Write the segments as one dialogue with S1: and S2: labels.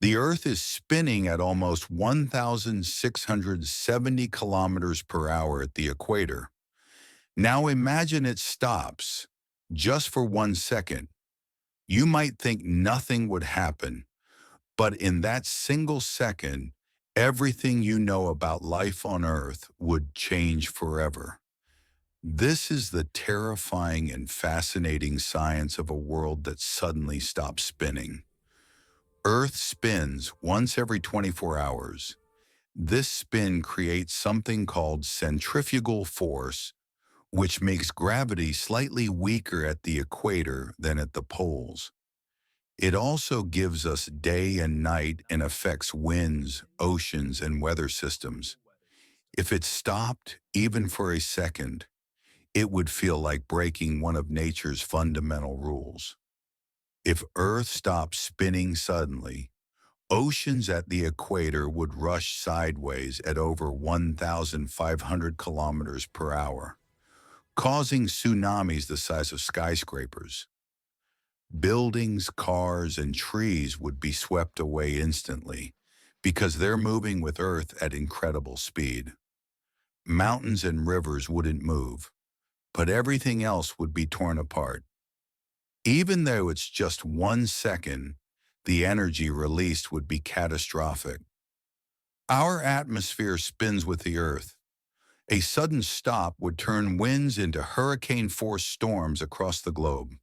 S1: The Earth is spinning at almost 1,670 kilometers per hour at the equator. Now imagine it stops, just for 1 second. You might think nothing would happen, but in that single second, everything you know about life on Earth would change forever. This is the terrifying and fascinating science of a world that suddenly stops spinning. Earth spins once every 24 hours. This spin creates something called centrifugal force, which makes gravity slightly weaker at the equator than at the poles. It also gives us day and night and affects winds, oceans, and weather systems. If it stopped, even for a second, it would feel like breaking one of nature's fundamental rules. If Earth stopped spinning suddenly, oceans at the equator would rush sideways at over 1,500 kilometers per hour, causing tsunamis the size of skyscrapers. Buildings, cars, and trees would be swept away instantly because they're moving with Earth at incredible speed. Mountains and rivers wouldn't move, but everything else would be torn apart. Even though it's just 1 second, the energy released would be catastrophic. Our atmosphere spins with the Earth. A sudden stop would turn winds into hurricane-force storms across the globe.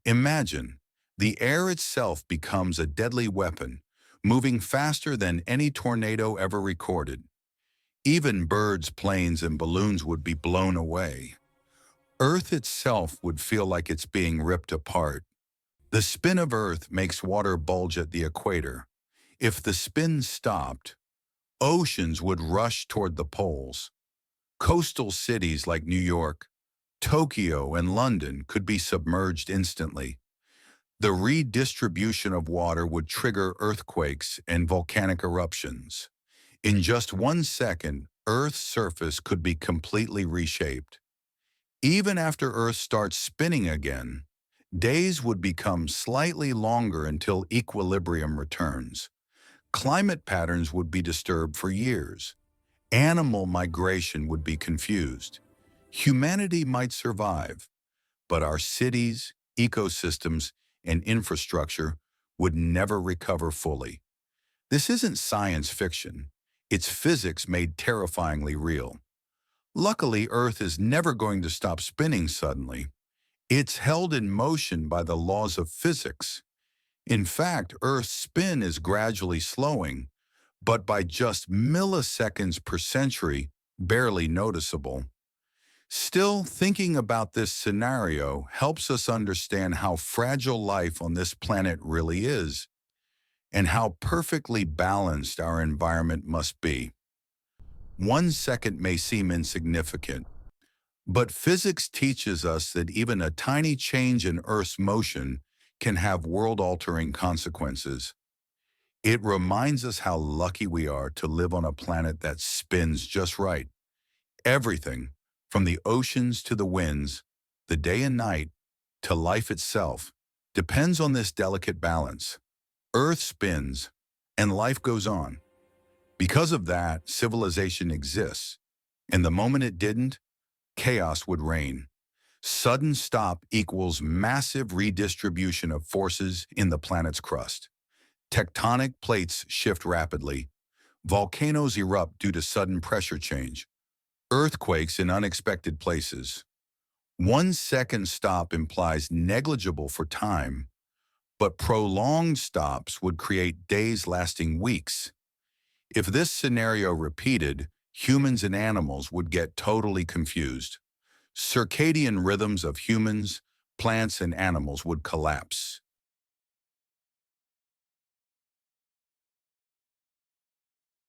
S1: Imagine, the air itself becomes a deadly weapon, moving faster than any tornado ever recorded. Even birds, planes, and balloons would be blown away. Earth itself would feel like it's being ripped apart. The spin of Earth makes water bulge at the equator. If the spin stopped, oceans would rush toward the poles. Coastal cities like New York, Tokyo, and London could be submerged instantly. The redistribution of water would trigger earthquakes and volcanic eruptions. In just 1 second, Earth's surface could be completely reshaped. Even after Earth starts spinning again, days would become slightly longer until equilibrium returns. Climate patterns would be disturbed for years. Animal migration would be confused. Humanity might survive, but our cities, ecosystems, and infrastructure would never recover fully. This isn't science fiction. It's physics made terrifyingly real. Luckily, Earth is never going to stop spinning suddenly. It's held in motion by the laws of physics. In fact, Earth's spin is gradually slowing, but by just milliseconds per century, barely noticeable. Still, thinking about this scenario helps us understand how fragile life on this planet really is, and how perfectly balanced our environment must be. 1 second may seem insignificant, but physics teaches us that even a tiny change in Earth's motion can have world-altering consequences. It reminds us how lucky we are to live on a planet that spins just right. Everything, from the oceans to the winds, the day and night, to life itself, depends on this delicate balance. Earth spins, and life goes on. Because of that, civilization exists, and the moment it didn't, chaos would reign. Sudden stop equals massive redistribution of forces in the planet's crust. Tectonic plates shift rapidly. Volcanoes erupt due to sudden pressure change. Earthquakes in unexpected places. 1 second stop implies negligible for time, but prolonged stops would create days lasting weeks. If this scenario repeated, humans and animals would get totally confused. Circadian rhythms of humans, plants, and animals would collapse.